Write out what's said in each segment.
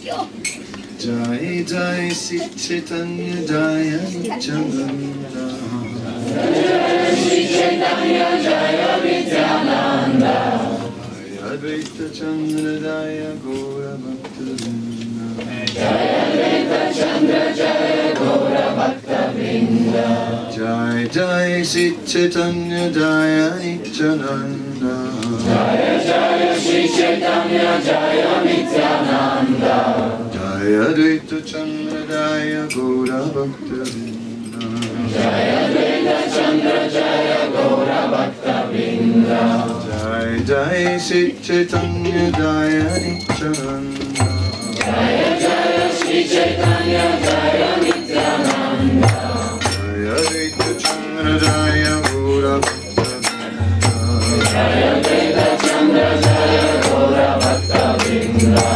Jai Jai Sri Chaitanya Jaya Nityananda. Sri Chaitanya Jaya Nityananda. Jaya Advaita Chandra Jaya Gaura Bhakta-vrinda. Jaya Advaita Chandra Jaya Gaura Bhakta-vrinda. Jai Jai Sri Chaitanya Jaya Nityananda. Jaya Jaya Sri Chaitanya Jaya Nityananda. Jaya Advaita Chandra Jaya Gaura Bhakta-vrinda. Jaya Advaita Chandra Jaya Gaura Bhakta-vrinda. Jai Jai Sri Chaitanya Jaya Nityananda. Jaya Jaya Sri Chaitanya Jaya Nityananda. Jaya Advaita Chandra Jaya Gaura Bhakta-vrinda. Jaya Advaita Chandra Jaya Gaura Bhakta-vrinda.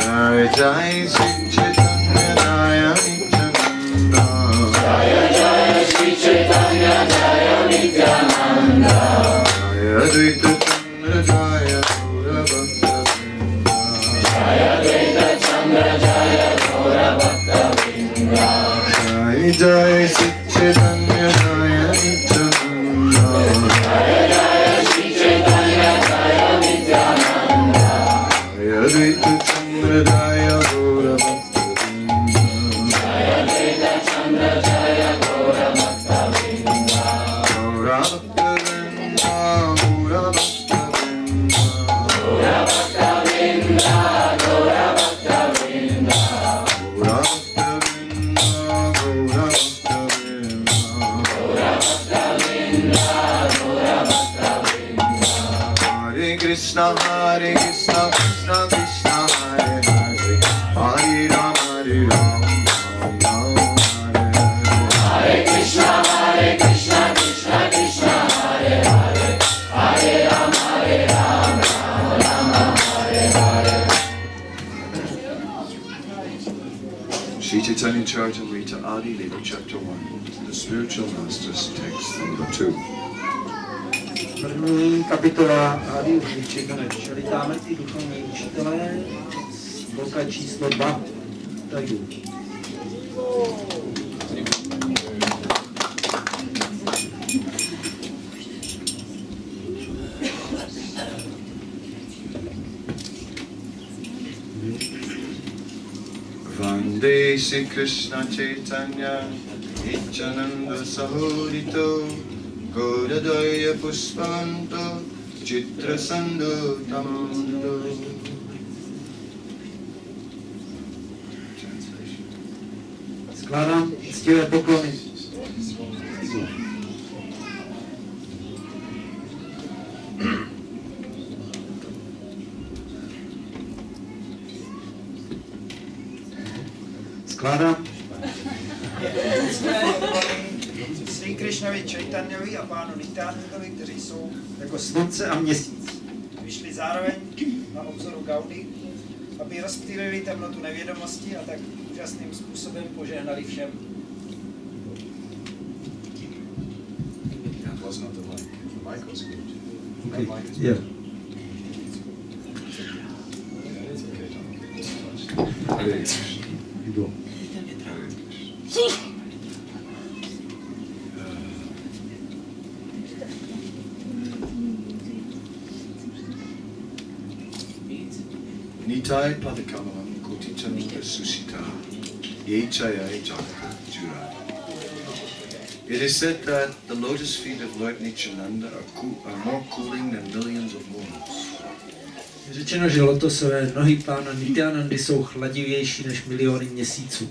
Jai Jai Sri Chaitanya Jaya Nityananda. Jaya Jaya Sri Chaitanya Jaya Nityananda. Jaya Advaita Chandra Jaya Gaura Bhakta-vrinda. Jaya Advaita Chandra Jaya Gaura Bhakta-vrinda. Jai Jai Sri Chaitanya Jaya Nityananda. Jaya Jaya Sri Chaitanya Jaya Nityananda. Jaya Advaita Chandra Jaya Gaura Bhakta-vrinda. Jaya Advaita Chandra Jaya Gaura Bhakta-vrinda. Gaura Bhakta-vrinda, Gaura Bhakta-vrinda. Gaura Bhakta-vrinda, Gaura Bhakta-vrinda. Gaura Bhakta-vrinda, Gaura Bhakta-vrinda. Gaura Bhakta-vrinda, Gaura Bhakta-vrinda. Hare Krishna, Krishna Krishna, Hare Hare. Hare Rama, Rama Rama, Hare Hare. Hare Krishna, Krishna Krishna, Hare Hare. Hare Rama, Rama Rama, Hare Hare. Sri Caitanya-caritamrita Adi Lila Chapter 1. The Spiritual Masters Text Number 2. První kapitola Adi Čaritámrty, duchovní učitelé, sloka číslo 2. Tady. Vande Sri Krishna Chaitanya Nityananda Sahorito Gaudadaya Pushpanto Chitra Sando Tamondo. Skládám ctivé poklony. Skládám Sri Krishnovi Chaitanyovi a pánu Nityanandovi, kteří jsou jako slunce a měsíc. Vyšli zároveň na obzoru Gaudy, aby rozptýlili temnotu nevědomosti a tak úžasným způsobem požehnali všem. Yeah. Nitai Padakamalam Kotichananda Susita Yechayai Jagata Jurai. It is said that the lotus feet of Lord Nityananda are more cooling than millions of moons. Je řečeno, že lotosové nohy pána Nityanandy jsou chladivější než miliony měsíců.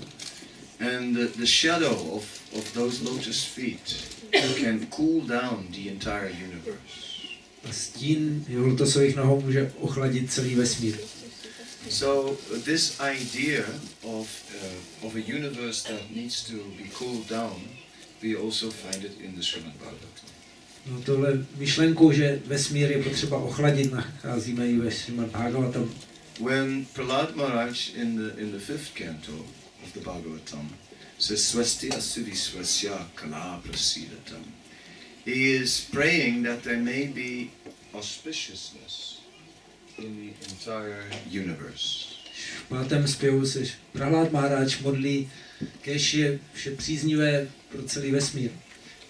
And the shadow of those lotus feet can cool down the entire universe. A stín jeho lotosových nohou může ochladit celý vesmír. So this idea of a universe that needs to be cooled down, we also find it in the Srimad Bhagavatam. No tohle myšlenku, že vesmír je potřeba ochladit, nacházíme i ve Srimad Bhagavatam. When Prahlad Maharaj in the fifth canto of the Bhagavatam says Swasti Asuvi Swasya Kala Prasidatam, he is praying that there may be auspiciousness in the entire universe. V 5. zpěvu se Prahlad Maharaj modlí, kéž je vše příznivé pro celý vesmír.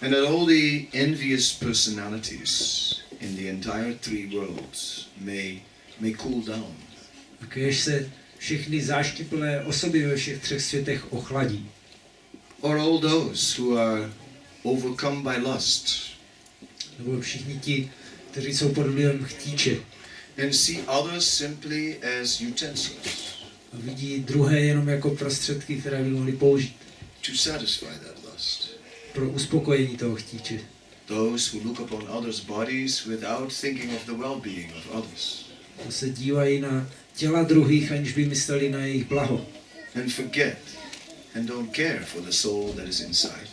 And that all the envious personalities in the entire 3 worlds may cool down. A kéž se všechny záštiplné osoby ve všech 3 světech ochladí. Or all those who are overcome by lust. Nebo všichni ti, kteří jsou pod vlivem chtíče. And see others simply as utensils. A vidí druhé jenom jako prostředky, které by mohli použít. To satisfy that lust. Pro uspokojení toho chtíče. Those who look upon others' bodies without thinking of the well-being of others. To se dívají na těla druhých, aniž by mysleli na jejich blaho. And forget and don't care for the soul that is inside.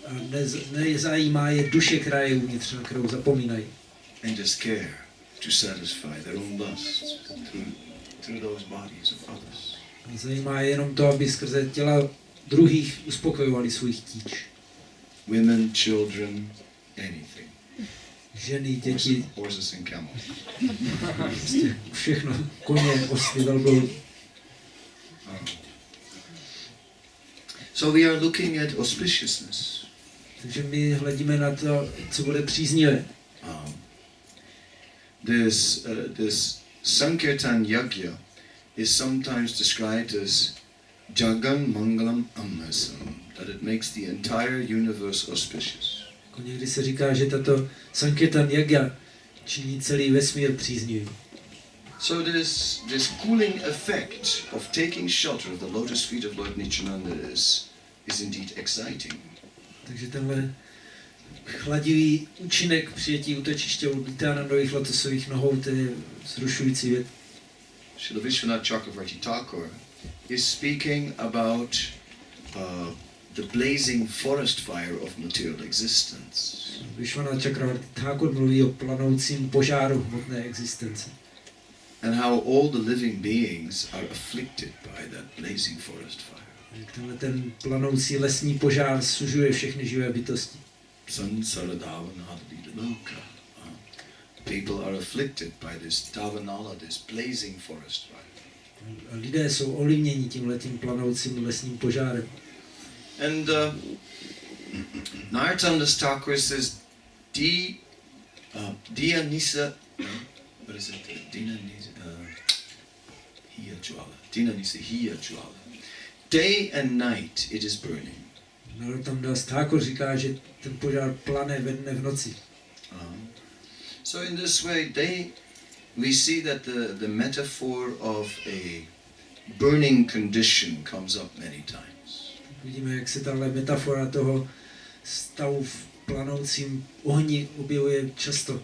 A nezajímá je duše, která je uvnitř, na kterou zapomínají. And just care to satisfy their own lust through those bodies of others. A zajímá je jenom to, aby skrze těla druhých uspokojovali svůj chtíč. Women, children, anything. Ženy, děti, horses and camels. Všechno, koně, osly, velbloudy. So we are looking at auspiciousness. Takže my hledíme na to, co bude příznivé. This Sankirtan-yajna is sometimes described as Jagan Mangalam Ammasam, that it makes the entire universe auspicious. Jako někdy se říká, že tato Sankirtan-yajna činí celý vesmír příznivý. So this cooling effect of taking shelter of the lotus feet of Lord Nityananda is indeed exciting. Takže tenhle chladivý účinek přijetí útočiště u Nityanandových lotosových nohou, to je vzrušující věc. Srila Vishwanath Chakravarti Thakur is speaking about the blazing forest fire of material existence. Vishwanath Chakravarti Thakur mluví o planoucím požáru hmotné existence. And how all the living beings are afflicted by that blazing forest fire. Tenhle ten planoucí lesní požár sužuje všechny živé bytosti. People are afflicted by this davanala, this blazing forest fire. A lidé jsou ovlivněni tímhletím planoucím lesním požárem. And Narottam Das Thakur says, Diyanisa, what is it? Dinanisa hiya jwala. Day and night it is burning. Narottam Das Thakur říká, že ten požár plane ve dne v noci. So in this way, we see that the metaphor of a burning condition comes up many times. Vidíme, jak se tahle metafora toho stavu v planoucím ohni objevuje často.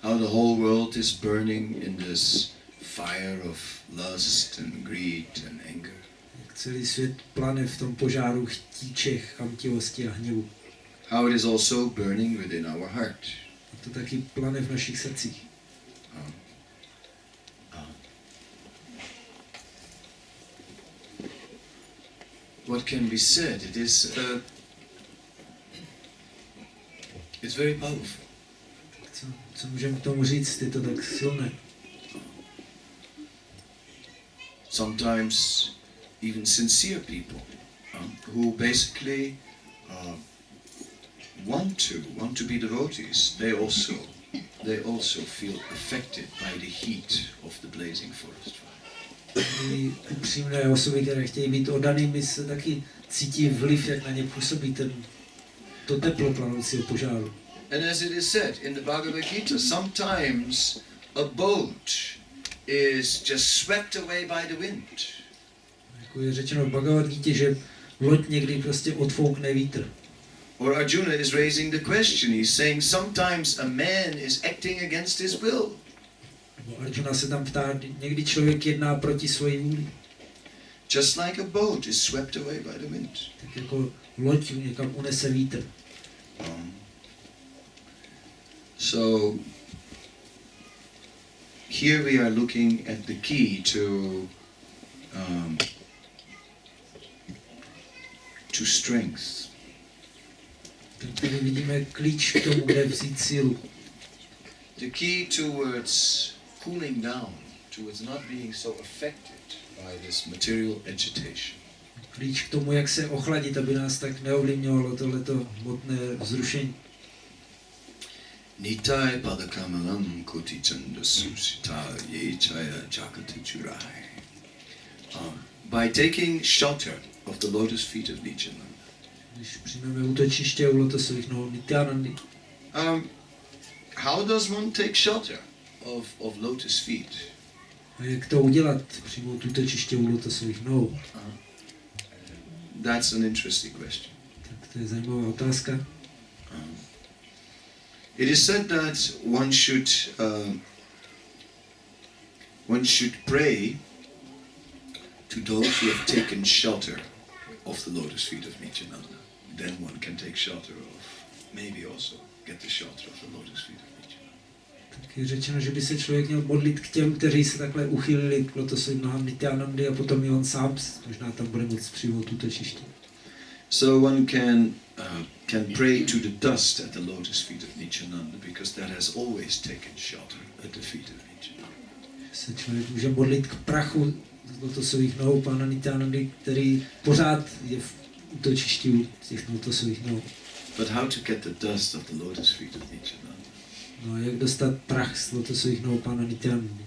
How the whole world is burning in this fire of lust and greed and anger. Jak celý svět plane v tom požáru chtíče, chamtivosti a hněvu. How it is also burning within our heart. A to taky plane v našich srdcích. What can be said? It's very powerful. Co můžeme k tomu říct? Je to tak silné. Sometimes even sincere people who basically want to be devotees, they also feel affected by the heat of the blazing forest fire. Upřímné osoby, které chtějí být oddanými, se taky cítí vliv, jak na ně působí to teplo planoucího požáru. And as it is said in the Bhagavad Gita, sometimes a boat is just swept away by the wind. Jako je řečeno v Bhagavad Gita, že loď někdy prostě odfoukne vítr. Or Arjuna is raising the question, he's saying sometimes a man is acting against his will. Arjuna se tam ptá, někdy člověk jedná proti své vůli. Just like a boat is swept away by the wind. Tak jako loď někam unese vítr. So here we are looking at the key to strength. Tak tady vidíme klíč k tomu, kde vzít sílu. The key towards cooling down, towards not being so affected by this material agitation. Klíč k tomu, jak se ochladit, aby nás tak neovlivňovalo tohleto hmotné vzrušení. Nitai padakamalam kotichanda susita yechaya jakatachurai. By taking shelter of the lotus feet of Nityananda. Když přijmeme útočiště u lotosových nohou Nityanandy. How does one take shelter of lotus feet? A jak to udělat? Přijmout útočiště u lotosových nohou. That's an interesting question. Tak to je zajímavá otázka. It is said that one should pray to those who have taken shelter of the lotus feet of Nityananda. Then one can take shelter of, maybe also get the shelter of the lotus feet of Nityananda. Tak je řečeno, že by se člověk měl modlit k těm, kteří se takhle uchylili k lotosovým nohám Nityanandy a potom i on sám možná tam bude moct přijmout útočiště. So one can pray to the dust at the lotus feet of Nityananda because that has always taken shelter at the feet of Nityananda. Se člověk může modlit k prachu z lotosových nohou pána Nityanandy, který pořád je v útočišti u těch lotosových nohou. But how to get the dust of the lotus feet of Nityananda? No, jak dostat prach z lotosových nohou pána Nityanandy?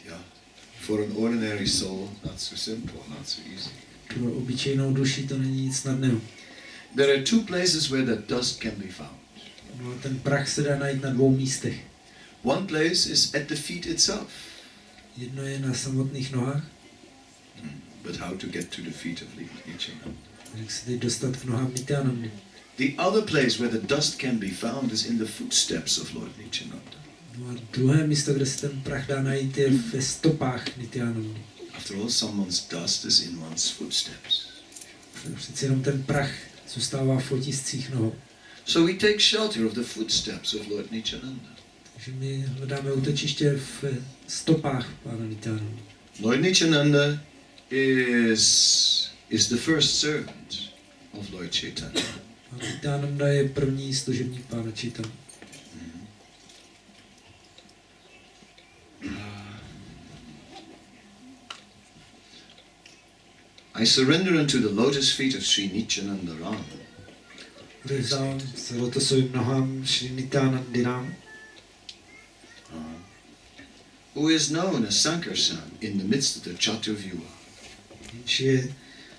Yeah. For an ordinary soul, not so simple, not so easy. Pro obyčejnou duši to není nic snadného. There are two places where that dust can be found. No, ten prach se dá najít na dvou místech. One place is at the feet itself. Jedno je na samotných nohách. But how to get to the feet of Nityananda? Jak se teď dostat k nohám Nityanandy? The other place where the dust can be found is in the footsteps of Lord Nityananda. No a druhé místo, kde se ten prach dá najít, je ve stopách Nityanandy. After all, someone's dust is in one's footsteps. Přeci jenom ten prach zůstává v otiscích nohou. So we take shelter of the footsteps of Lord Nityananda. Takže my hledáme útočiště v stopách pána Nityanandy. Lord Nityananda is the first servant of Lord Chaitanya. Pán Nityananda je první služebník pána Chaitanya. I surrender unto the lotus feet of Sri Nityananda Rama. Odevzdávám se lotosovým nohám Sri Nityanandy Rama, who is known as Sankarshan in the midst of the Chaturvyuha. jenž je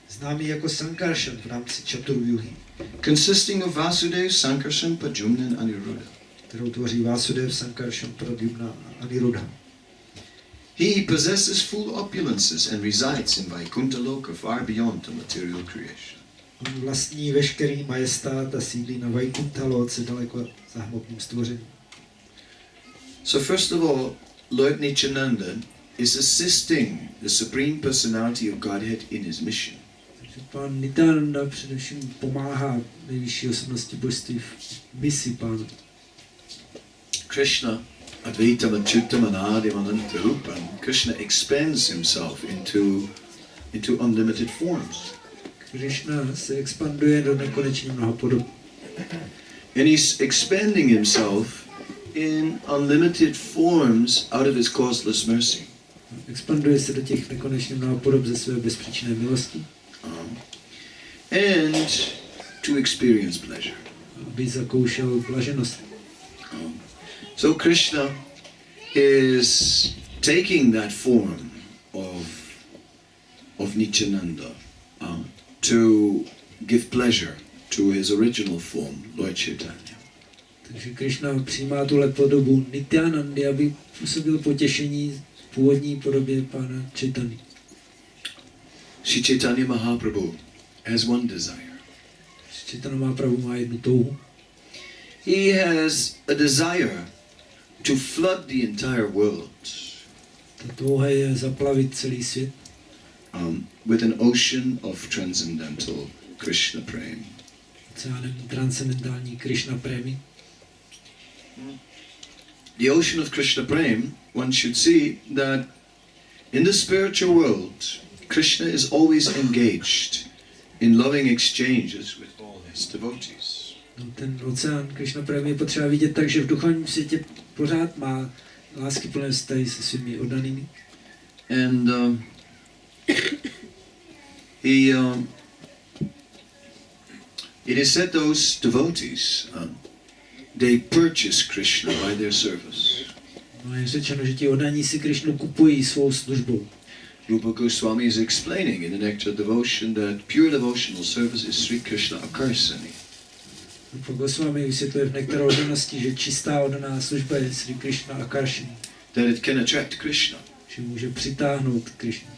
známý jako Sankarshan v rámci Chaturvyuhy, consisting of Vasudev, Sankarshan, Pradyumna and Aniruddha. kterou tvoří Vasudev, Sankarshan, Pradyumna a Aniruddha. He possesses full opulences and resides in Vaikuntha Loka far beyond the material creation. On vlastní veškerý majestát a sídlí na Vaikuntha Loce daleko za hmotným stvořením. So first of all, Lord Nityananda is assisting the Supreme Personality of Godhead in his mission. Takže pán Nityananda především pomáhá nejvyšší osobnosti božství v misi pána. Krishna, Advaitam Achyutam Anadim Anantarupam, Krishna expands himself into unlimited forms. Krishna se expanduje do nekonečně mnoha podob. And he's expanding himself in unlimited forms out of his causeless mercy. Expanduje se do těch nekonečně mnoha podob ze své bezpříčinné milosti. And to experience pleasure. Aby zakoušel blaženost. So Krishna is taking that form of Nityananda to give pleasure to his original form, Lord Chaitanya. Takže Krishna přijímá tuhle podobu Nityanandy, aby působil potěšení v původní podobě pána Chaitanya. Sri Chaitanya Mahaprabhu has one desire. Chaitanya Mahaprabhu má jednu touhu. He has a desire to flood the entire world Ta touha je zaplavit celý svět with an ocean of transcendental Krishna prema. Oceánem transcendentální Krishna prémy. The ocean of Krishna prema, one should see that in the spiritual world, Krishna is always engaged in loving exchanges with all his devotees. No, ten oceán Krishna prémy je potřeba vidět tak, že v duchovním světě pořád má láskyplné vztahy se svými oddanými. And it is said those devotees, they purchase Krishna by their service. No je řečeno, že ti oddaní si Krišnu kupují svou službou. Rupa Goswami is explaining in the Nectar Devotion that pure devotional service is Sri Krishna Akarsani. Rupa Goswami vysvětluje v Nektaru oddanosti, že čistá oddaná služba je Sri Krishna Akarsani. That it can attract Krishna. Že může přitáhnout Krišnu.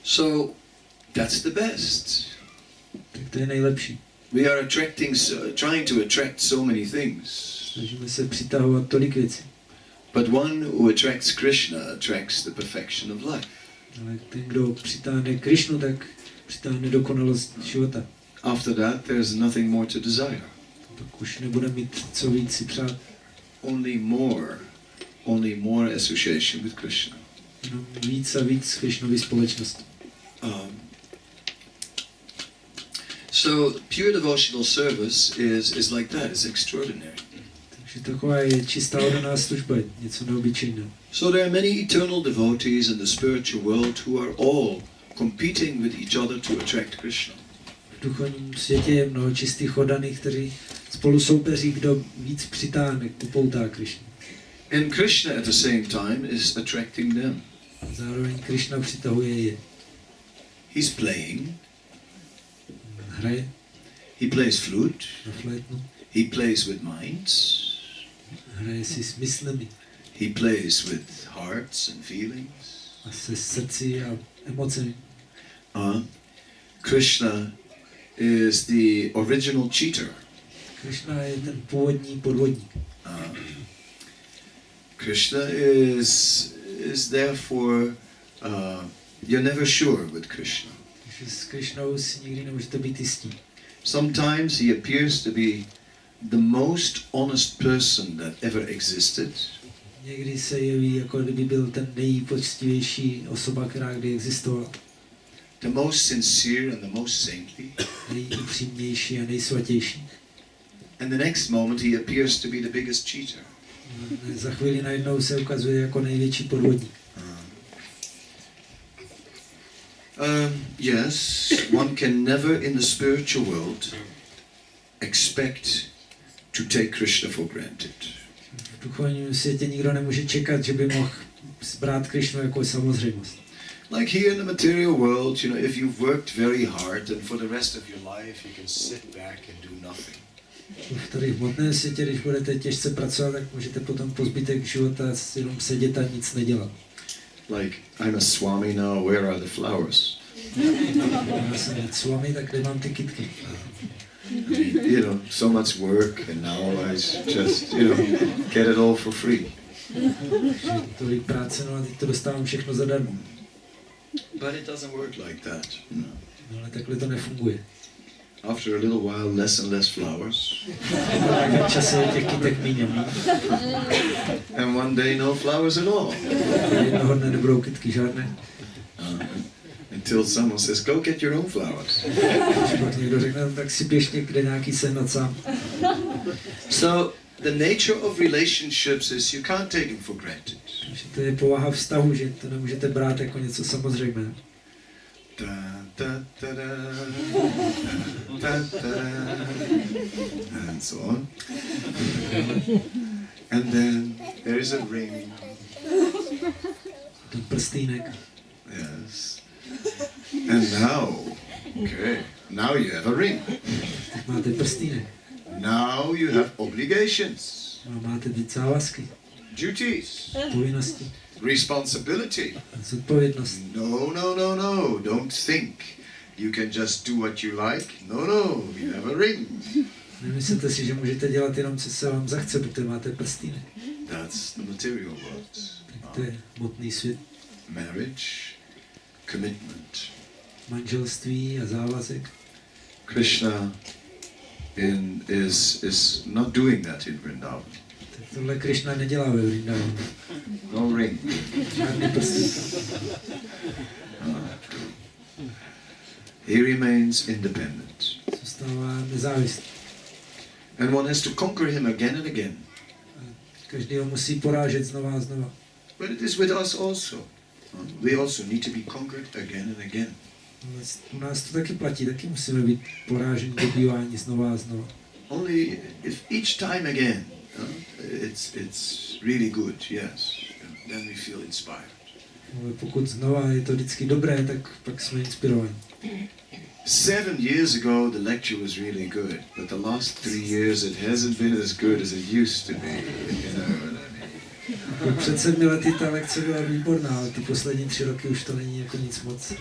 So that's the best. Tak to je nejlepší. We are trying to attract so many things. Snažíme se přitahovat tolik věcí. But one who attracts Krishna attracts the perfection of life. Ale ten, kdo přitáhne Krišnu, tak přitáhne dokonalost života. After that, there's nothing more to desire. Pak už nebude mít co víc si přát. Only more association with Krishna. Jenom víc a víc Krišnovy společnosti. So pure devotional service is like that. It's extraordinary. Takže taková je čistá oddaná služba, něco neobyčejného. So there are many eternal devotees in the spiritual world who are all competing with each other to attract Krishna. V duchovním světě je mnoho čistých oddaných, kteří spolu soupeří, kdo víc přitáhne, upoutá Krišnu. And Krishna at the same time is attracting them. Zároveň Krišna přitahuje je. He's playing. Hraje. He plays flute. Na flétnu. He plays with minds. Hraje si s myslemi. He plays with hearts and feelings. A se srdci a emocemi. Krishna is the original cheater. Krishna je ten původní podvodník. Krishna is therefore you're never sure with Krishna. Takže s Krišnou si nikdy nemůžete být jistí. Sometimes he appears to be the most honest person that ever existed. Někdy se jeví, jako kdyby byl ten nejpoctivější osoba, která kdy existovala. The most sincere and the most saintly. Nejupřímnější a nejsvatější. And the next moment he appears to be the biggest cheater. Za chvíli najednou se ukazuje jako největší podvodník. Yes, one can never in the spiritual world expect to take Krishna for granted. V duchovním světě nikdo nemůže čekat, že by mohl brát Krišnu jako samozřejmost. Like here in the material world, you know, if you've worked very hard, and for the rest of your life you can sit back and do nothing. Tady v hmotném světě, když budete těžce pracovat, tak můžete potom po zbytek života jenom sedět a nic nedělat. Like, I'm a Swami now, where are the flowers? Já jsem Swami, tak kde mám ty kytky? You know, so much work, and now I just, you know, get it all for free. Tolik práce, no a teď to dostávám všechno zadarmo. But it doesn't work like that. No. No, ale takhle to nefunguje. After a little while, less and less flowers. V čase těch kytek míň. And one day, no flowers at all. Jednoho dne nebudou kytky žádné. Until someone says, go get your own flowers. Pak někdo řekne, tak si běž někde nějaký sehnat sám. So, the nature of relationships is you can't take them for granted. Takže to je povaha vztahu, že to nemůžete brát jako něco samozřejmého. And so on. And then there is a ring. Ten prstýnek. Yes. And now you have a ring. Tak máte prstýnek. Now you have obligations. A máte teď závazky. Duties. Povinnosti. Responsibility. Zodpovědnost. No. Don't think you can just do what you like. No. You have a ring. Nemyslete si, že můžete dělat jenom, co se vám zachce, protože máte prstýnek. That's the material world. Tak to je hmotný svět. Marriage, commitment. Manželství a závazek. Krishna is not doing that in Vrindavan. Tak tohle Krishna nedělá ve Vrindavanu. No ring. Žádný prstýnek. He remains independent. Zůstává nezávislý. And one has to conquer him again and again. Každý ho musí porážet znova a znova. But it is with us also. We also need to be conquered again and again. U nás to taky platí, taky musíme být poráženi, dobýváni znova a znova. Only if each time again, it's really good, yes, then we feel inspired. Ale pokud znova je to vždycky dobré, tak pak jsme inspirovaní. 7 years ago the lecture was really good, but the last 3 years it hasn't been as good as it used to be. You know what I mean? Před 7 lety ta lekce byla výborná, ale ty poslední 3 roky už to není jako nic moc.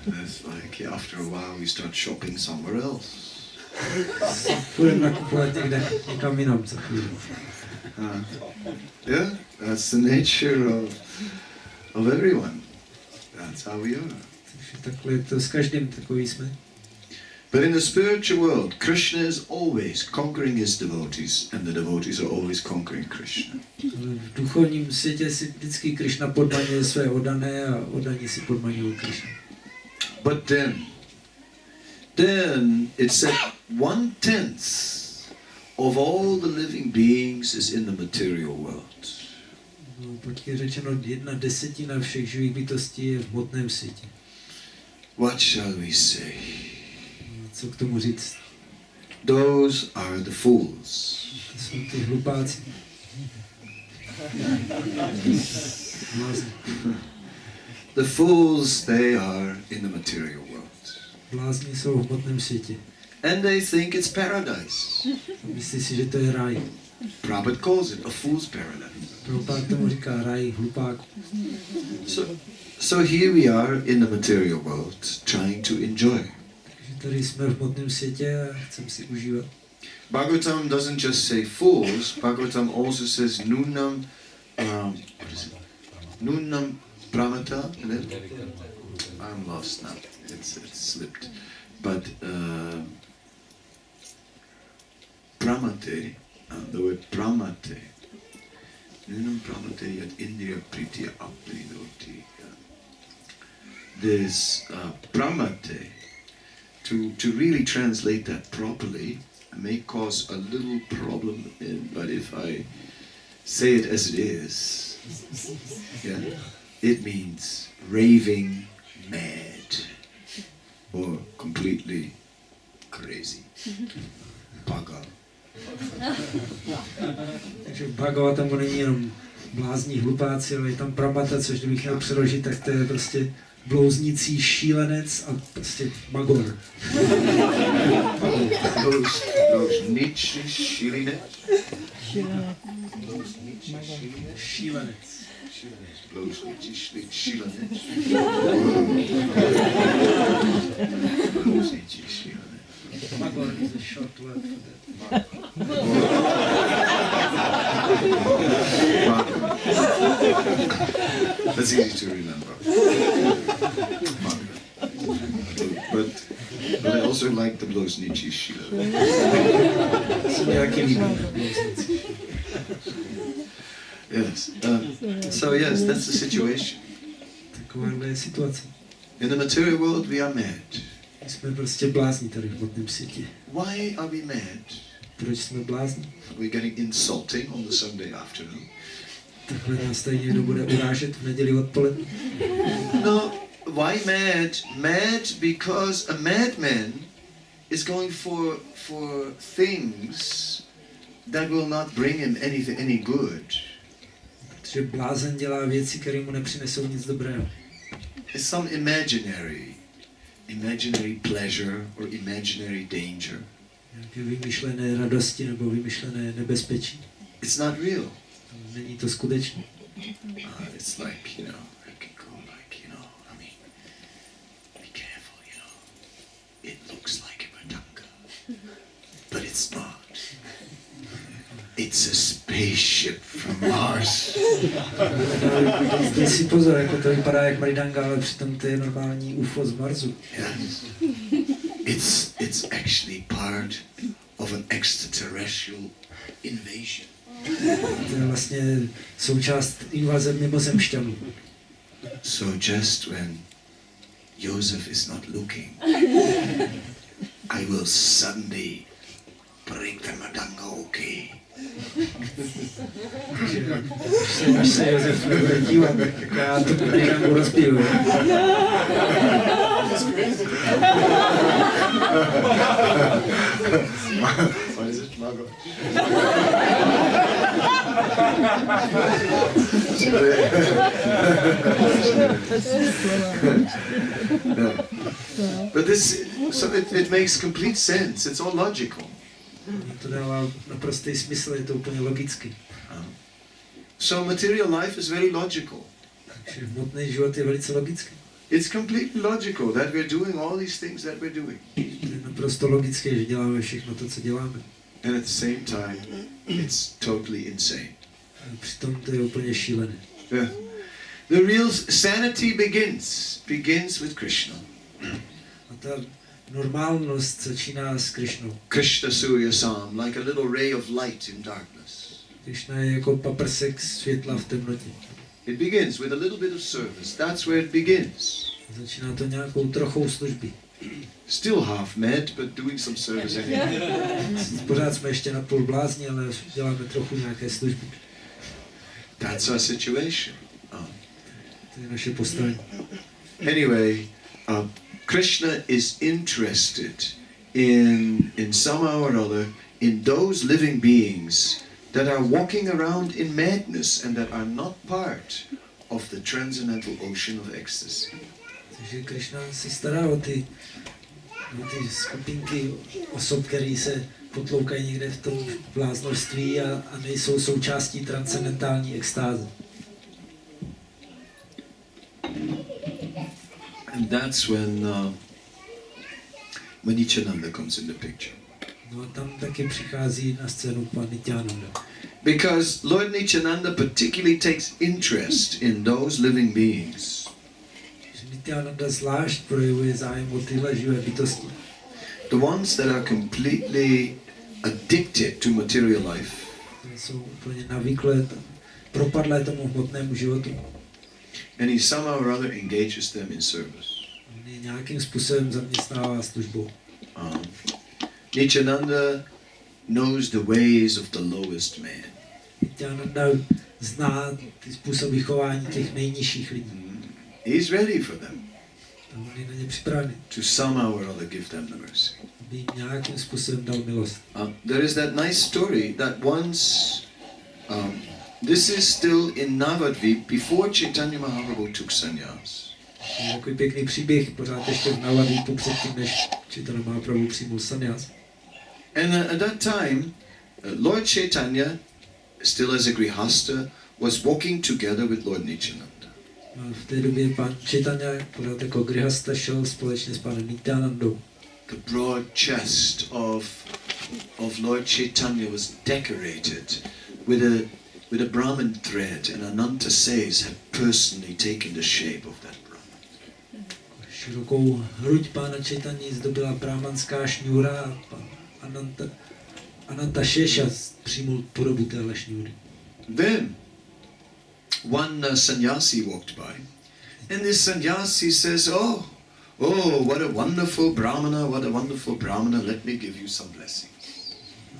That's like after a while we start shopping somewhere else. Půjdeme nakupovat někam jinam za chvíli. Yeah, that's the nature of everyone. That's how we are. Takhle je to s každým, takový jsme. But in the spiritual world, Krishna is always conquering his devotees, and the devotees are always conquering Krishna. V duchovním světě si vždycky Krishna podmaňuje své oddané a oddaní si podmaňují Krishna. But then it said 1/10 of all the living beings is in the material world. No, pak je řečeno 1/10 všech živých bytostí je v hmotném světě. What shall we say? Co k tomu říct? Those are the fools. To jsou ty hlupáci. The fools, they are in the material world. Blázni jsou v hmotném světě. And they think it's paradise. Myslí si, že to je ráj. Prabhupada calls it a fool's paradise. Prabhupada tomu říká ráj hlupáků. So here we are in the material world, trying to enjoy. Takže tady jsme v hmotném světě a chceme si užívat. Bhagavatam doesn't just say fools, Bhagavatam also says nunam, what is it? Nunam pramata, I'm lost now, it's slipped. But pramate, the word pramate, nunam pramate yat indriya pritya apridoti. This pramate, to really translate that properly, may cause a little problem, but if I say it as it is, yeah, it means raving mad or completely crazy. Bhaga. Takže Bhagavatamu není jenom blázní hlupáci, ale je tam pramata, což kdybych měl přeložit, tak to je prostě blouznící šílenec a prostě magor. Blouznící šílenec? Šílenec. Blouznící šílenec. Blouznící šílenec. Magor is a short word for that. That's easy to remember. But I also like the blouzničí šílenec. Yes. So yes, that's the situation. Taková je situace. In the material world we are mad. Jsme prostě blázni tady v hmotném světě. Why are we mad? Proč jsme blázni? Are we getting insulting on the Sunday afternoon? Takhle nás tady někdo bude urážet v neděli odpoledne. No, why mad? Mad because a madman is going for things that will not bring him any good. Protože blázen dělá věci, které mu nepřinesou nic dobrého. It's some imaginary pleasure or imaginary danger. Nějaké vymyšlené radosti nebo vymyšlené nebezpečí. It's not real. Není to skutečné. It's like, it can go like, I mean, be careful, it looks like a badanga, but it's not. It's a spaceship from Mars. Dej si pozor, jako to vypadá jak mridanga, ale přitom to je normální UFO z Marsu. Yes. It's actually part of an extraterrestrial invasion. To je vlastně součást invaze mimozemšťanů. So just when Joseph is not looking, I will suddenly break the madanga okay. Až se Josef bude dívat, tak jako já to nejramu rozpiju. What is it? Margot? But this, so it makes complete sense. It's all logical. To dává naprostý smysl, je to úplně logicky. So material life is very logical. Takže hmotný život je velice logický. It's completely logical that we're doing all these things that we're doing. Je naprosto logické, že děláme všechno to, co děláme. And at the same time, it's totally insane. A přitom to je úplně šílené. The real sanity begins with Krishna. A ta normálnost začíná s Krišnou. Krishna Surya Sam, like a little ray of light in darkness. Krišna je jako paprsek světla v temnotě. It begins with a little bit of service. That's where it begins. Začíná to nějakou trochou služby. Still half mad, but doing some service anyway. Pořád jsme ještě na půl blázni, ale děláme trochu nějaké služby. That's our situation. To je naše postavení. Anyway, Krishna is interested in somehow or other in those living beings that are walking around in madness and that are not part of the transcendental ocean of ecstasy. Takže Krishna se stará o ty skupinky osob, které se potloukají někde v tom bláznovství a nejsou součástí transcendentální extáze. And that's when Nityananda comes in the picture. No a tam taky přichází na scénu pan Nityananda. Because Lord Nityananda particularly takes interest in those living beings. Nityananda zvlášť projevuje zájem o tyhle živé bytosti. The ones that are completely addicted to material life. Jsou úplně navyklé, propadlé tomu hmotnému životu. And he somehow or other engages them in service. On je nějakým způsobem zaměstnává službou. Nityananda knows the ways of the lowest man. Nityananda zná ty způsoby chování těch nejnižších lidí. He's ready for them. A on je na ně připravený. To somehow or other give them the mercy. Aby jim nějakým způsobem dal milost. There is that nice story that once, this is still in Navadvip before Chaitanya Mahaprabhu took sannyas. Je takový pěkný příběh, pořád ještě v Navadvipu předtím, než Chaitanya Mahaprabhu přijmul sannyas. And at that time, Lord Chaitanya, still as a grihasta, was walking together with Lord Nityananda. V té době pan Chaitanya, pořád jako grihasta, šel společně s panem Nityanandou. The broad chest of Lord Chaitanya was decorated with a Brahmin thread, and Ananta says had personally taken the shape of that Brahmin. Širokou hruď pána Chaitanya zdobila brahmanská šňůra a pan Ananta Šeša přijmul podobu téhle šňůry. Then one sannyasi walked by, and this sannyasi says, "Oh, what a wonderful brahmana, let me give you some blessings."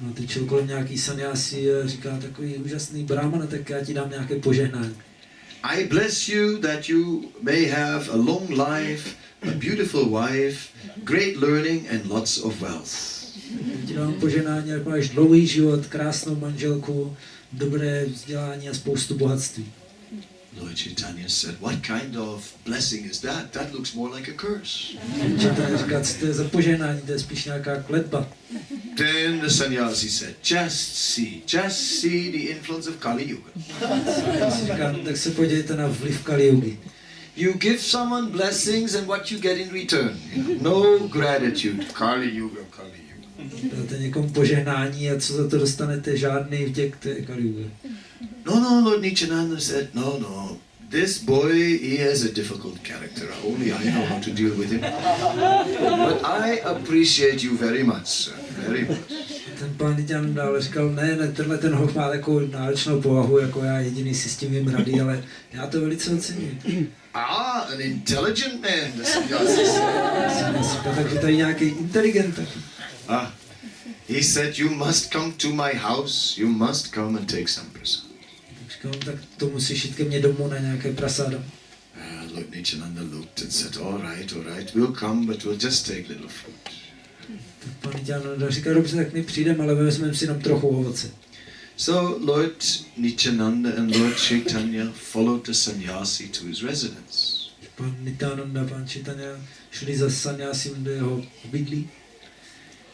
No, teď šel kolem nějaký sannyasi a říká, takový úžasný brahmana, tak já ti dám nějaké požehnání. I bless you that you may have a long life, a beautiful wife, great learning and lots of wealth. Já ti dám požehnání, jak máš dlouhý život, krásnou manželku, dobré vzdělání a spoustu bohatství. Lord Chaitanya said, "What kind of blessing is that? That looks more like a curse." Chaitanya říká, co to je za požehnání, to je spíš nějaká kletba. Then the sannyasi said, just see the influence of Kali Yuga. Říká, tak se podívejte na vliv Kali Yugy. You give someone blessings and what you get in return. No gratitude. Kali Yuga. Dáte někomu požehnání a co za to dostanete? Žádný vděk, to je Kali Yuga. No, Lord Nityananda said, no. This boy, he has a difficult character. Only I know how to deal with him. But I appreciate you very much, sir. Very much. Ten pán Nityananda ale říkal, ne, tenhle ten hoch má takovou náročnou povahu, jako já jediný si s tím vím rady, ale já to velice ocením. An intelligent man, the sannyasi said. Takže tady nějaký inteligent taky. He said, you must come to my house, you must come and take some prasad. Říkal, tak to musíš jít ke mně domů na nějaké prasáda. Lord Nityananda looked and said, all right, we'll come, but we'll just take little fruit. Tak pan Nityananda říkal, dobře, tak my přijdeme, ale vezmeme si jenom trochu ovoce. So Lord Nityananda and Lord Chaitanya followed the sannyasi to his residence. Pan Nityananda, pan Chaitanya šli za sannyasím do jeho obydlí.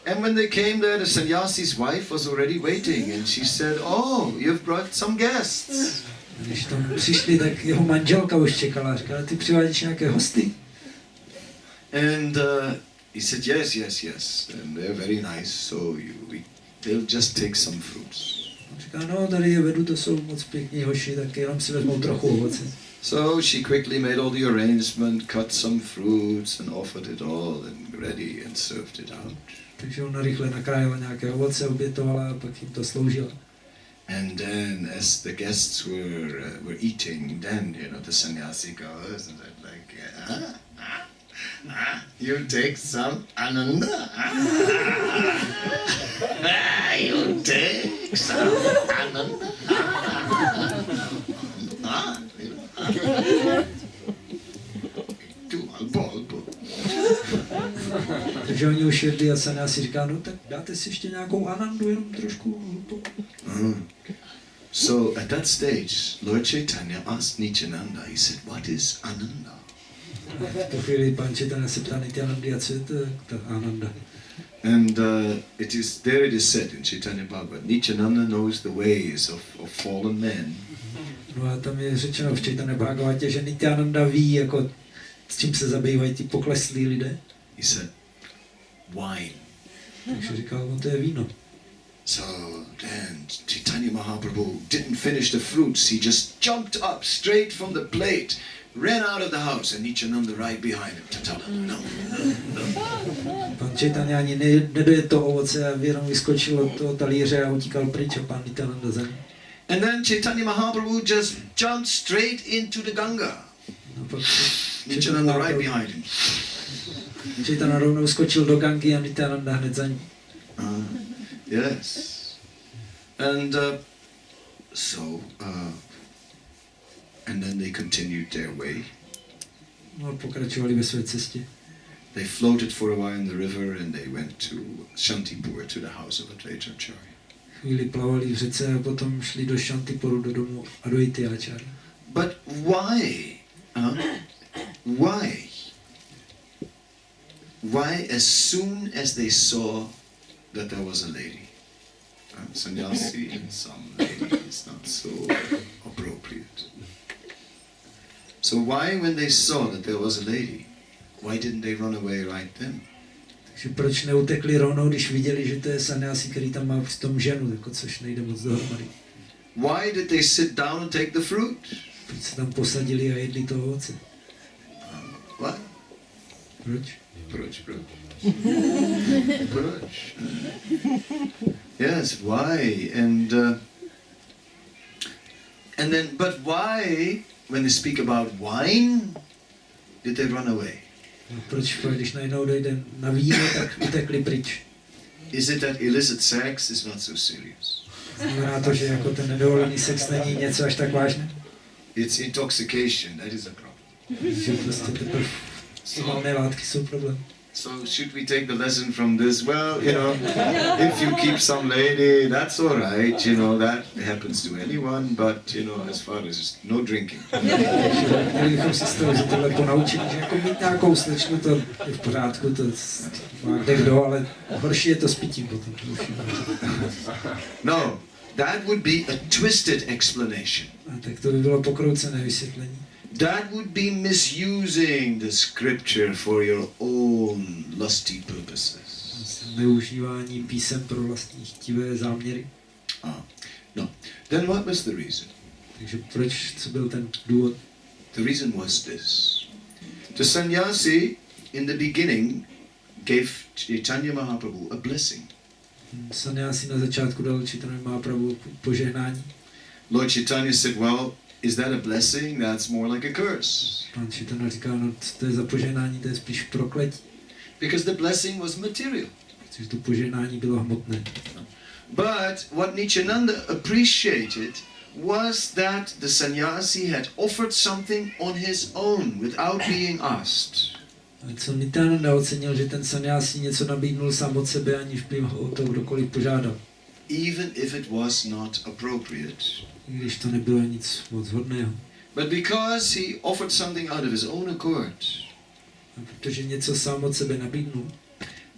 And when they came there, the sannyasi's wife was already waiting, and she said, oh, you've brought some guests. Když tam přišli, tak jeho manželka už čekala. Říkala, ty přivádíš nějaké hosty? And he said, yes. And they're very nice, so they'll just take some fruits. Říká, no, tady je vedu, to jsou moc pěkní hoši, tak jenom si vezmou trochu ovoce. So she quickly made all the arrangement, cut some fruits and offered it all and ready and served it out. Takže ona rychle nakrájela nějaké ovoce, obětovala a pak jim to sloužila. And then, as the guests were eating, then the sannyasi goes and they're like, you take some ananda. You take some ananda. Albo. Takže oni už jedli a sannyasi říká, no tak dáte si ještě nějakou anandu, jenom trošku. So at that stage, Lord Chaitanya asked Nityananda, he said, what is ananda? V tu chvíli pan Chaitanya se ptá Nityanandy, a co je to ta ananda? And it is said in Chaitanya Bhagavad, Nityananda knows the ways of fallen men. No a tam je řečeno v Chaitanya Bhagavatě, že Nityananda ví, jako s čím se zabývají ti pokleslí lidé. He said, wine. Takže říkal, no to je víno. So then Chaitanya Mahaprabhu didn't finish the fruits. He just jumped up straight from the plate, ran out of the house, and Nityananda right behind him to tell him, no. Pan Chaitanya ani nedojet to ovoce a jenom vyskočil od toho talíře a utíkal pryč a pan Nityananda za ním. And then Chaitanya Mahaprabhu just jumped straight into the Ganga. No, Nityananda right behind him. Chaitanya rovnou skočil do Gangy a Nityananda hned za ním. Yes. And and then they continued their way. No, pokračovali ve své cestě. They floated for a while in the river and they went to Shantipur, to the house of Advaitacharya. Chvíli plavali v řece a potom šli do Shantipuru, do domu Advaitacharya. But why? Why as soon as they saw that there was a lady? Sannyasi and some lady is not so appropriate. So why, when they saw that there was a lady, why didn't they run away right then? Takže proč neutekli rovnou, když viděli, že to je sannyasi, který tam má v tom ženu, jako což nejde moc dohromady? Why did they sit down and take the fruit? Proč se tam posadili a jedli to ovoce? What? Proč? Proč? Yes, why? And then, but why, when they speak about wine, did they run away? No, proč, když najednou dojde na víno, tak utekli pryč? Is it that illicit sex is not so serious? Znamená to, že jako ten nedovolený sex není něco až tak vážné? It's intoxication, that is a problem. Že prostě teprve silné látky jsou problém. So should we take the lesson from this? Well, if you keep some lady, that's all right. That happens to anyone. But as far as no drinking. Měli bychom se z toho tohle ponaučit, že jako mít nějakou slečnu, to je v pořádku, to má kde kdo, ale horší je to s pitím potom. No, that would be a twisted explanation. A tak to by bylo pokroucené vysvětlení. That would be misusing the scripture for your own lusty purposes. Využívání písem pro vlastní chtivé záměry. No. Then what was the reason? Takže proč, co byl ten důvod? The reason was this. The sannyasi in the beginning gave Chaitanya Mahaprabhu a blessing. Sannyasi na začátku dal Chaitanya Mahaprabhu požehnání. Lord Chaitanya said, well, is that a blessing? That's more like a curse. Pan Chaitanya říká, no to je za požehnání, to je spíš prokletí. Because the blessing was material. Takže to požehnání bylo hmotné. But what Nityananda appreciated was that the sannyasi had offered something on his own without being asked. A co Nityananda ocenil, že ten sannyasi něco nabídnul sám od sebe, aniž by ho o to kdokoliv požádal. Even if it was not appropriate. Když to nebylo nic moc hodného. But because he offered something out of his own accord. A protože něco sám od sebe nabídnul.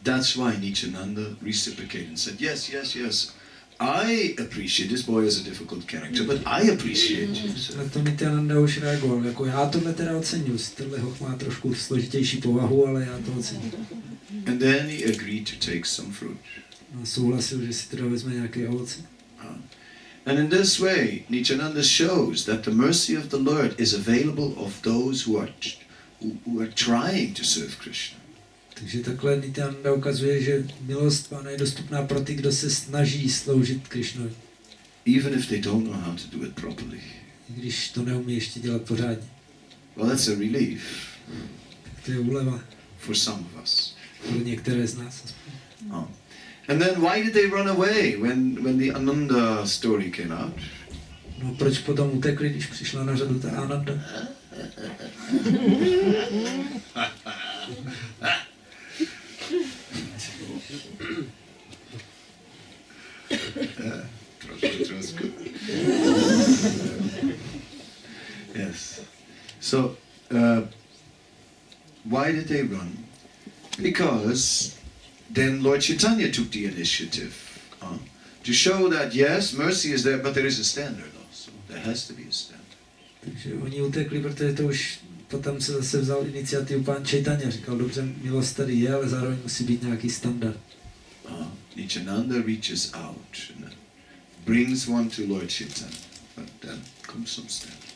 That's why Nityananda reciprocated and said, yes, yes, yes. I appreciate this boy as a difficult character, but I appreciate it. Na to Nityananda už reagoval, jako já tohle teda oceňuji, tenhle hoch má trošku složitější povahu, ale já to ocením. And then he agreed to take some fruit. A souhlasil, že si teda vezme nějaké ovoce. And in this way, Nityananda shows that the mercy of the Lord is available of those who are trying to serve Krishna. Takže takhle Nityananda ukazuje, že milost Pána je dostupná pro ty, kdo se snaží sloužit Krishnovi. Even if they don't know how to do it properly. Když to neumí ještě dělat pořádně. Well, that's a relief. Tak to je úleva. For some of us. Pro některé z nás. Oh. And then why did they run away when the Ananda story came out? No proč potom utekli, když přišla na řadu ta Ananda? Trošku. Yes. So, why did they run? Because then Lord Chaitanya took the initiative to show that yes, mercy is there, but there is a standard also. There has to be a standard. Takže oni utekli, protože to už potom se zase vzal iniciativu pán Chaitanya. Říkal, dobře, milost tady je, ale zároveň musí být nějaký standard. Nityananda reaches out and brings one to Lord Chaitanya, but then comes some standard.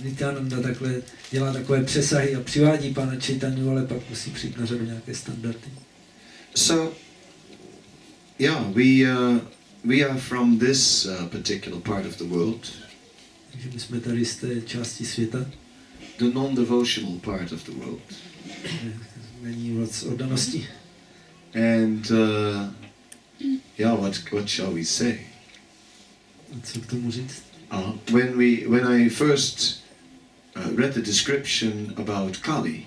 Nityananda takhle dělá takové přesahy a přivádí pána Chaitanyu, ale pak musí přijít na řadu nějaké standardy. So, yeah, we are from this particular part of the world. Takže my jsme tady z té části světa. The non-devotional part of the world. Není moc oddanosti. And yeah, what shall we say? A co k tomu říct? When I first read the description about Kali,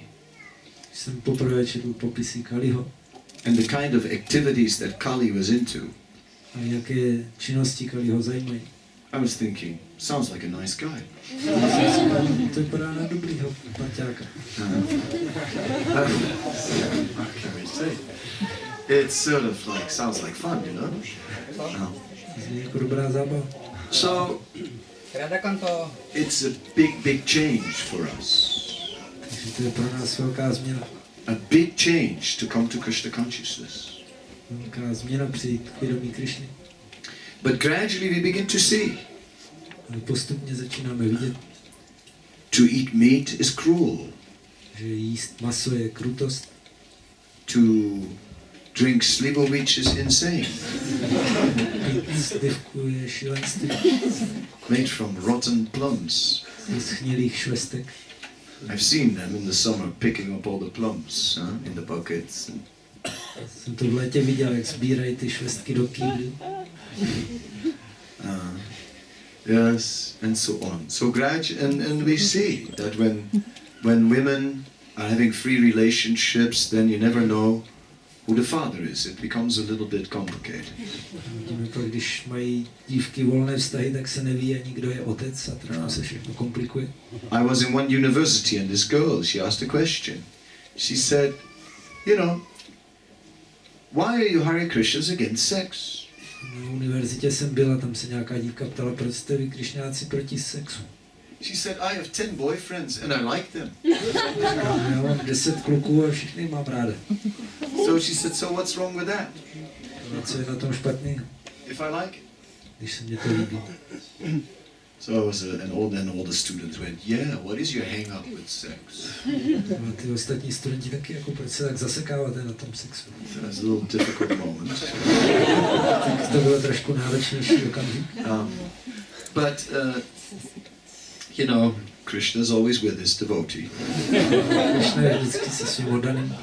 jsem poprvé četl popisy Kaliho. And the kind of activities that Kali was into. A jaké činnosti Kaliho zajímají. I was thinking, sounds like a nice guy. To vypadá na dobrýho parťáka. What can we say? It's sort of like, sounds like fun, you know? Zní jako dobrá zábava. So, it's a big change for us. Takže to je pro nás velká změna. A big change to come to Krishna consciousness. Velká změna přijít k vědomí Krishny. But gradually we begin to see. Ale postupně začínáme vidět. To eat meat is cruel. Že jíst maso je krutost. To drink slivovich is insane. Pít slivku je šílenství. Made from rotten plums. Z schnilých švestek. I've seen them in the summer picking up all the plums in the buckets. Jsem to v létě viděl, jak sbírají ty švestky do kýbly. Yes, and so on. So gradually, and we see that when women are having free relationships, then you never know who the father is. It becomes a little bit complicated. Vidíme pak, když mají dívky volné vztahy, tak se neví ani kdo je otec a trošku se všechno komplikuje. I was in one university and this girl, she asked a question. She said, you know, why are you Hare Krishnas against sex? Na univerzitě jsem byla, tam se nějaká dívka ptala, proč jste vy krišňáci proti sexu. She said, I have 10 boyfriends and I like them. Já mám 10 kluků a všechny mám ráda. So she said, so what's wrong with that? A co je na tom špatný? If I like it. Když se mě to líbí. So I was all the students went, yeah, what is your hang up with sex? A ty ostatní studenti taky, jako proč se tak zasekáváte na tom sexu? So that's a little difficult moment. Tak to bylo trošku náročnější okamžik. But you know, Krishna is always with his devotee. Krishna je vždycky se svým oddaným.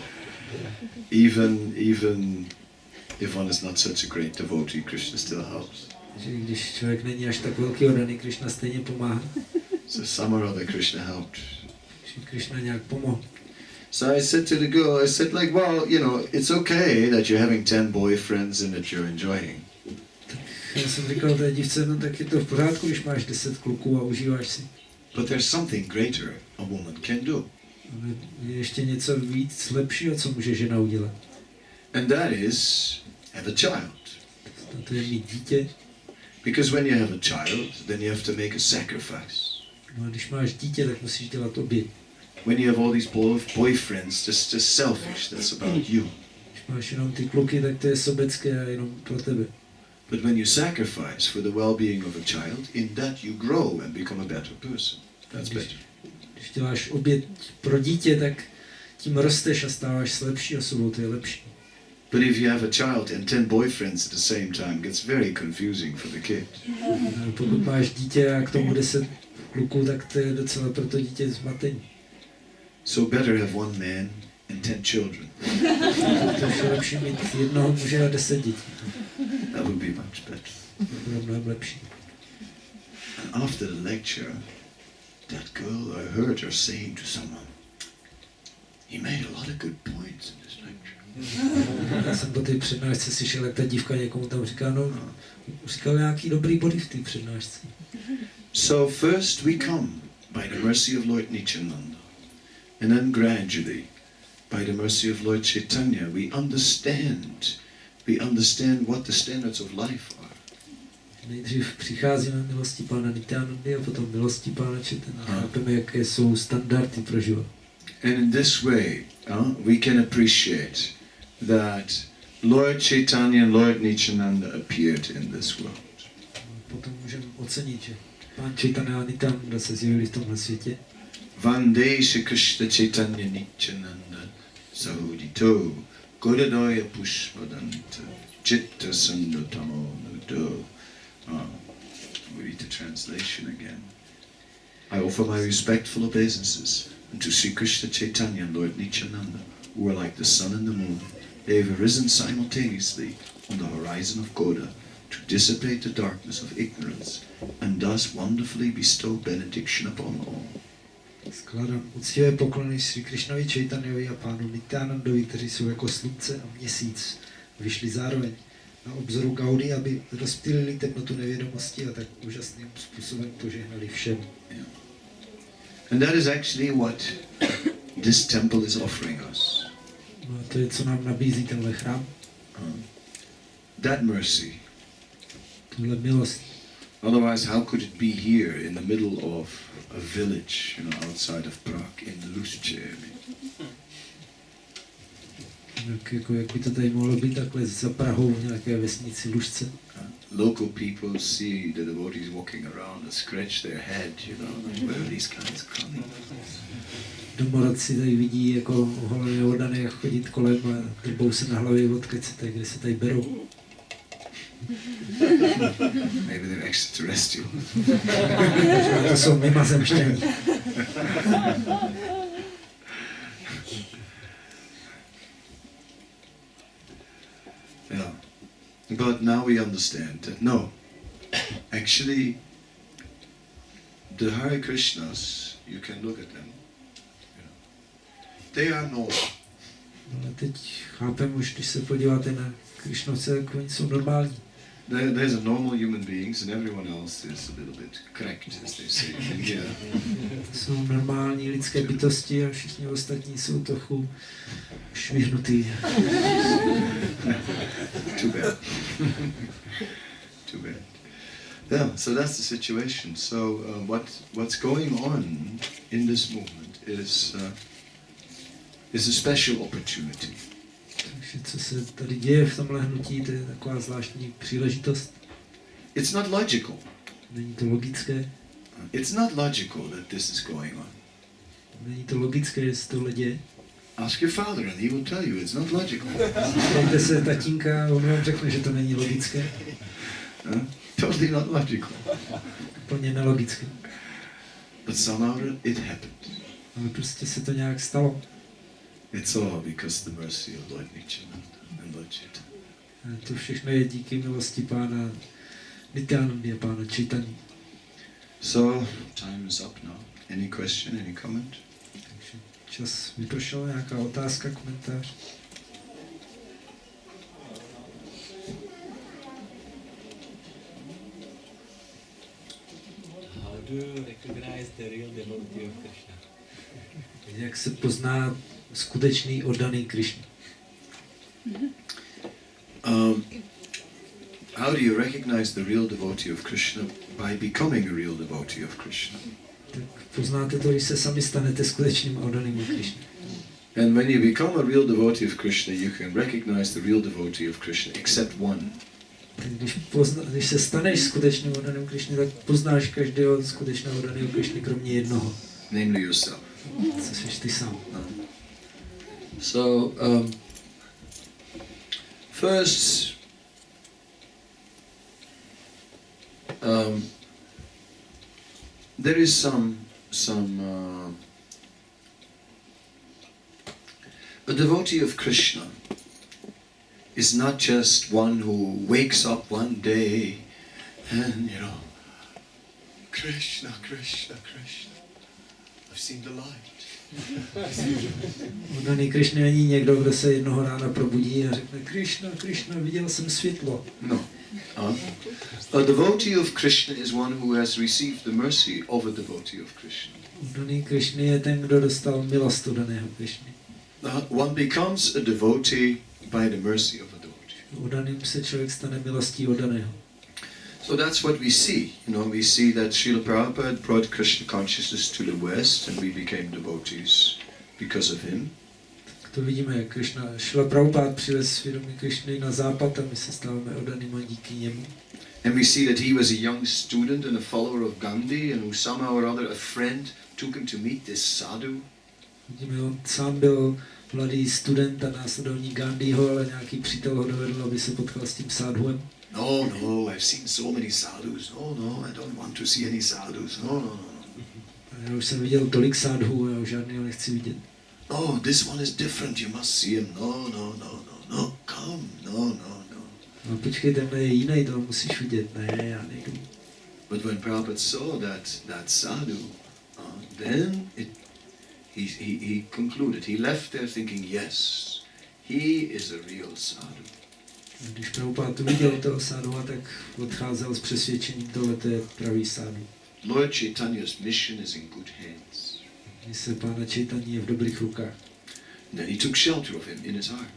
Even if one is not such a great devotee, Krishna still helps. Že když člověk není až tak velký oddaný, Krishna stejně pomáhá. So some or other Krishna helped. Krishna nějak pomohl. So I said to the girl, I said like, well, you know, it's okay that you're having 10 boyfriends and that you're enjoying. Já jsem říkal té dívce, no tak je to v pořádku, když máš 10 kluků a užíváš si. But there's something greater a woman can do. Ale je ještě něco víc lepšího, co může žena udělat. And that is have a child. A to je mít dítě. Because when you have a child, then you have to make a sacrifice. No a když máš dítě, tak musíš dělat oběť. When you have all these boyfriends, just selfish, that's about you. Když máš jenom ty kluky, tak to je sobecké a jenom pro tebe. But when you sacrifice for the well-being of a child, in that you grow and become a better person. That's better. Když děláš oběť pro dítě, tak tím rosteš a stáváš se lepší osobou, to je lepší. But if you have a child and 10 boyfriends at the same time, it gets very confusing for the kid. A pokud máš dítě a k tomu 10 kluků, tak to je docela pro to dítě zmatení. So better have one man and 10 children. To je lepší mít jednoho muže a 10 dětí. That would be much better. To je mnohem lepší. And after the lecture, that girl, I heard her saying to someone, he made a lot of good points in this lecture. Já jsem po té přednášce slyšel, jak ta dívka někomu tam říká, no, říkal nějaký dobrý body v té přednášce. So first we come by the mercy of Lord Nityananda, and then gradually, by the mercy of Lord Chaitanya, we understand what the standards of life are. Nejdřív přicházíme milostí Pána Nityanandy a potom milostí Pána Chaitanya. Chápeme, jaké jsou standardy pro život. And in this way, we can appreciate that Lord Chaitanya and Lord Nityananda appeared in this world. Potom můžeme ocenit, že Pán Chaitanya a Nityananda se zjevili v tomhle světě. Vande Shri Krishna Chaitanya Nityananda Sahudito Godadoya Pushpadanta Chitta Sandotamo Nudo. We read the translation again. I offer my respectful obeisances unto Sri Krishna Chaitanya and Lord Nityananda, who are like the sun and the moon. They have arisen simultaneously on the horizon of Goda to dissipate the darkness of ignorance and thus wonderfully bestow benediction upon all. Skládám úctivé poklony Sri Krishnovi Chaitanyovi a Pánu Nityanandovi, kteří jsou jako slunce a měsíc. Vyšli zároveň na obzoru Gaudy, aby rozptýlili temnotu nevědomosti a tak úžasným způsobem požehnali všem. Yeah. And that is actually what this temple is offering us. No a to je, co nám nabízí tenhle chrám. That mercy. Tuhle milost. Otherwise, how could it be here in the middle of a village, you know, outside of Prague, in Lužce? Jak by to tady mohlo být takhle za Prahou v nějaké vesnici Lužce? Local people see the devotees walking around and scratch their head, you know, where are these guys coming? Domorodci tady vidí jako oholené oddané, jak chodit kolem a drbou se na hlavě, odkud se tady, kde se tady berou. Maybe they're extraterrestrial. To jsou mimozemštění. Yeah. But now we understand that no, actually, the Hare Krishnas, you can look at them. You know, they are normal. Ale teď chápem už, když se podíváte na Krišnovce, jak oni jsou normální. There's a normal human beings and everyone else is a little bit cracked, as they say in India. Jsou normální lidské bytosti a všichni ostatní jsou trochu švihnutý. Too bad. Too bad. Yeah, so that's the situation. So what's going on in this movement is a special opportunity. Takže co se tady děje v tomhle hnutí, to je taková zvláštní příležitost. It's not logical. Není to logické. It's not logical that this is going on. Není to logické, že se tohle děje. Ask your father and he will tell you it's not logical. Ptejte se tatínka a on vám řekne, že to není logické. Totally not logical. Úplně nelogické. But somehow it happened. Ale prostě se to nějak stalo. It's all because the mercy of Lord Nityananda and Lord Chaitanya. To všechno je díky milosti Pána Nityanandy a Pána Chaitanya. So, time is up now. Any question, any comment? Takže čas vypršel, nějaká otázka, komentář? How do you recognize the real devotee of Krishna? Jak se pozná skutečný oddaný Krishna? How do you recognize the real devotee of Krishna? By becoming a real devotee of Krishna. Tak poznáte to, když se sami stanete skutečným oddaným Krishna. And when you become a real devotee of Krishna, you can recognize the real devotee of Krishna, except one. Když se staneš skutečným oddaným Krishna, tak poznáš každého skutečného oddaného Krishna, kromě jednoho. Namely yourself. Co jsi ty sám. So, first, there is some a devotee of Krishna is not just one who wakes up one day and, Krishna, Krishna, Krishna, I've seen the light. Oddaný Krishna není někdo, kdo se jednoho rána probudí a řekne Krishna, Krishna, viděl jsem světlo. No. A devotee of Krishna is one who has received the mercy of a devotee of Krishna. Oddaný Krishna je ten, kdo dostal milost oddaného Krishny. One becomes a devotee by the mercy of a devotee. Oddaným se člověk stane milostí oddaného. So that's what we see. We see that Srila Prabhupada brought Krishna consciousness to the West and we became devotees because of him. Tak to vidíme, jak Srila Prabhupada přivez svědomí Krishny na západ a my se stáváme oddanými díky němu. And we see that he was a young student and a follower of Gandhi and who somehow or other a friend took him to meet this sadhu. Vidíme, on sám byl mladý student a následovník Gandhiho, ale nějaký přítel ho dovedl, aby se potkal s tím sadhuem. No, I've seen so many sadhus. No, I don't want to see any sadhus. No. Já už jsem viděl tolik sadhů, já už žádného nechci vidět. Oh, this one is different, you must see him. No, come, no. No počkej, tenhle je jiný, to musíš vidět. Ne, já nejdu. But when Prabhupada saw that sadhu, then he concluded, he left there thinking, yes, he is a real sadhu. Když Prabhupada tu viděl toho sadhu, tak odcházel s přesvědčením, tohle je pravý sadhu. Lord Chaitanya's mission is in good hands. Mise Pána Chaitanya je v dobrých rukách. And then he took shelter of him in his heart.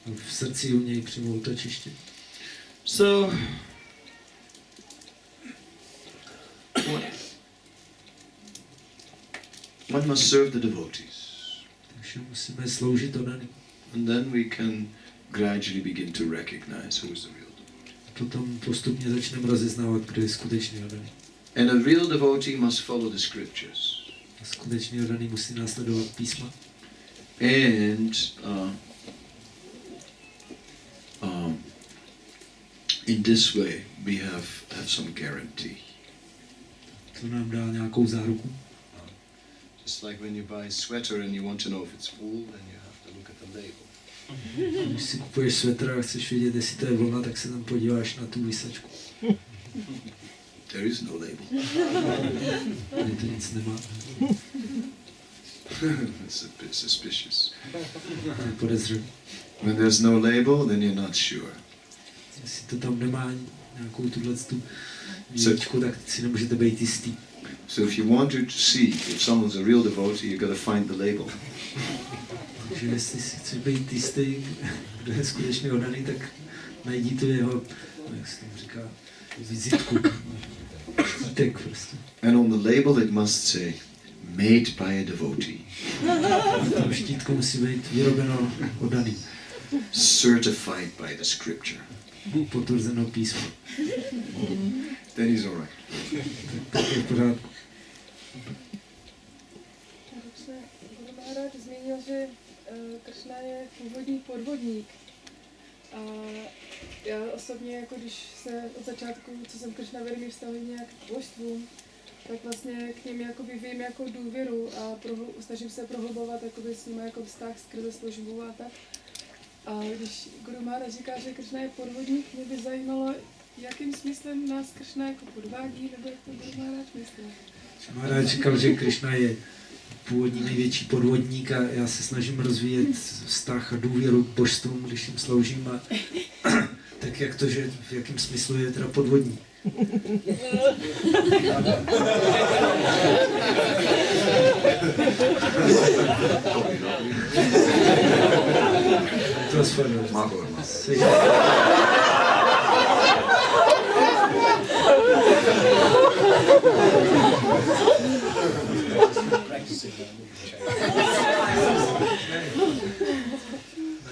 A v srdci u něj přijmul útočiště. So, one must serve the devotees. Takže musíme sloužit oddaným. And then we can gradually begin to recognize who is the real devotee. Potom postupně začneme rozeznávat, kdo je skutečný oddaný. And a real devotee must follow the scriptures. A skutečný oddaný musí následovat písma. And in this way we have some guarantee. To nám dá nějakou záruku. Just like when you buy a sweater and you want to know if it's wool, then you have to look at the label. Když si kupuješ svetr a chceš vědět, jestli to je vlna, tak se tam podíváš na tu výsačku. There is no label. Tady to nic nemá. It's a bit suspicious. To je podezřelé. When there's no label, then you're not sure. Jestli to tam nemá nějakou tuhletu výsačku, tak si nemůžete být jistý. So if you want to see if someone's a real devotee, you got to find the label. Takže jestli si chceš být jistý, kdo je skutečně oddaný, tak najdi tu jeho, jak se tomu říká, vizitku. Štítek prostě. And on the label it must say, made by a devotee. Na tom štítku musí být vyrobeno oddaným. Certified by the scripture. Potvrzeno písmo. Then he's all right. Tak je v pořádku. Maharaj zmínil, že Krishna je původní podvodník. A já osobně, jako když se od začátku, co jsem Krishna vědomý, vztahuji nějak k božstvům, tak vlastně k nim jakoby vyjím jako důvěru a snažím se prohlubovat jakoby s nimi jako vztah skrze službu a tak. A když Guru Maharaj říká, že Krishna je podvodník, mě by zajímalo, jakým smyslem nás Krishna jako podvádí, nebo jak to Guru Maharaj myslel. Maharaj říkal, že Krishna je původní největší podvodník a já se snažím rozvíjet vztah a důvěru k božstvům, když jim sloužím a tak jak to, že v jakém smyslu je teda podvodník. To je své.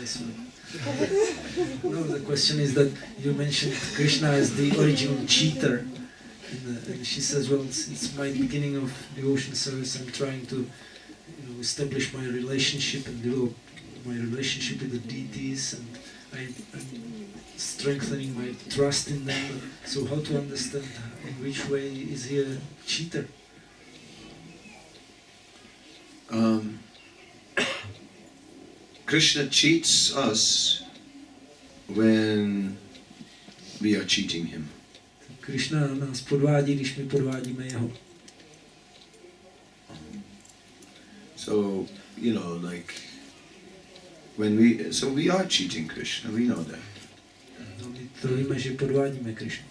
Nice one. No, the question is that you mentioned Krishna as the original cheater, and she says, "Well, it's my beginning of devotion service. I'm trying to, establish my relationship and develop my relationship with the deities, and I'm strengthening my trust in them. So, how to understand in which way is he a cheater?" Krishna cheats us when we are cheating him. Krishna nás podvádí, když my podvádíme jeho. So, like we are cheating Krishna, we know that. No, my to víme, že podvádíme Krishnu.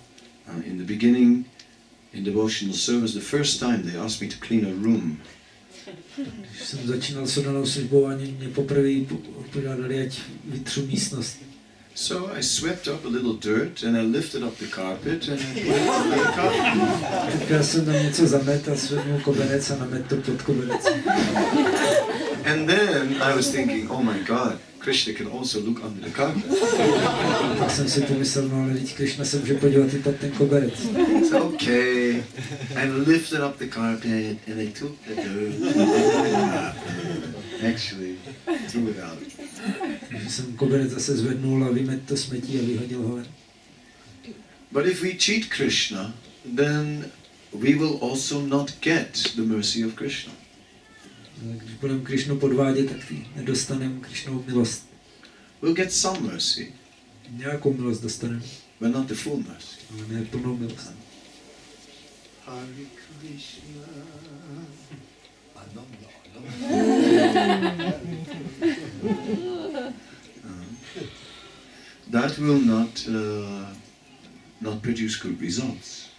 In the beginning, in devotional service, the first time they asked me to clean a room. Když jsem začínal s oddanou službou, ani mě poprvé požádali, ať vytřu místnost. So I swept up a little dirt and I lifted up the carpet and I put it on the carpet. Tak já jsem tam něco zamet a zvednul koberec a namet to pod koberec. And then I was thinking, oh my God, Krishna can also look under the carpet. Tak jsem si pomyslel, no ale teď Krishna se může podívat i pod ten koberec. So okay, I lifted up the carpet and I took the dirt. Actually, threw it out. Takže jsem koberec zase zvednul a vymet to smetí a vyhodil ho ven. But if we cheat Krishna, then we will also not get the mercy of Krishna. Když budeme Krishnu podvádět, tak nedostaneme Krishnovu milost. We'll get some mercy, Nějakou milost dostaneme, but not the full mercy. ale ne plnou milost. Hare Krishna. That will not produce good results.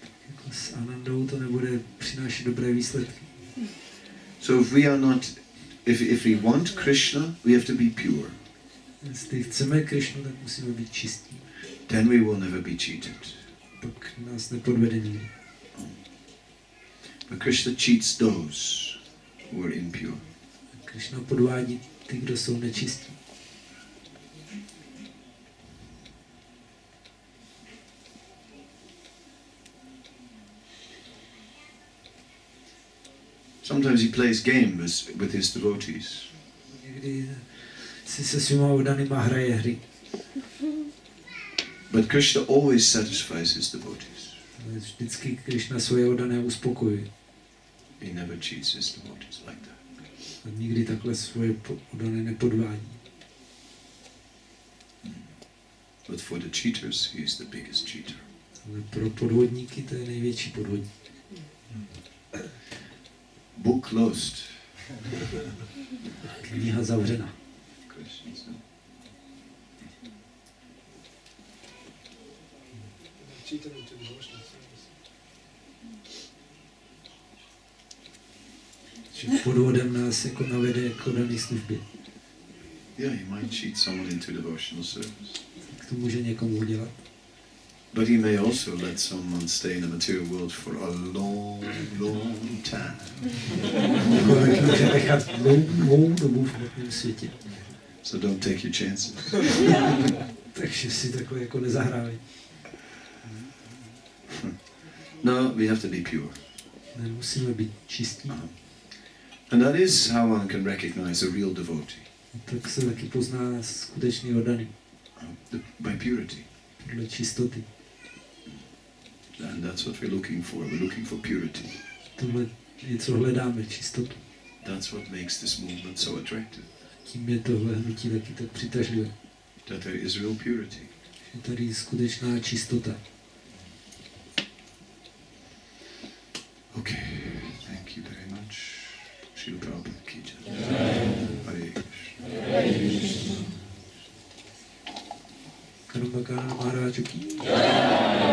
S Anandou to nebude přinášet dobré výsledky. So if we are not, if we want Krishna, we have to be pure. Jestli chceme Krishnu, tak musíme být čistí. Then we will never be cheated. Pak nás nepodvede nikdy. But Krishna cheats those who are impure. Krishna podvádí ty, kdo jsou nečistí. Sometimes he plays games with his devotees. Někdy si se svýma oddanýma hraje hry. But Krishna always satisfies his devotees. Vždycky Krishna svoje oddané uspokojuje. He never cheats his devotees like that. A nikdy takhle svoje oddané nepodvádí. But for the cheaters, he is the biggest cheater. Ale pro podvodníky to je největší podvodník. Book closed. Kniha zavřena. Podvodem nás jako navede k oddané službě. Yeah, he might cheat someone into devotional service. Tak to může někomu udělat. But he may also let someone stay in the material world for a long, long time. Může nechat dlouhou dobu v hmotném světě. So don't take your chances. Takže si takhle jako nezahrávej. No, we have to be pure. Nemusíme být čistí. And that is how one can recognize a real devotee. Tak se taky pozná skutečný oddaný. By purity. Podle čistoty. And that's what we're looking for. We're looking for purity. tohle něco hledáme, čistotu. That's what makes this movement so attractive. Tím je tohle hnutí taky tak přitažlivé. That there is real purity. Je tady skutečná čistota. Okay, thank you very much. Shri Prabhupada ki jai. Hare Krishna. Kadamba Kanana Maharaj ki jai.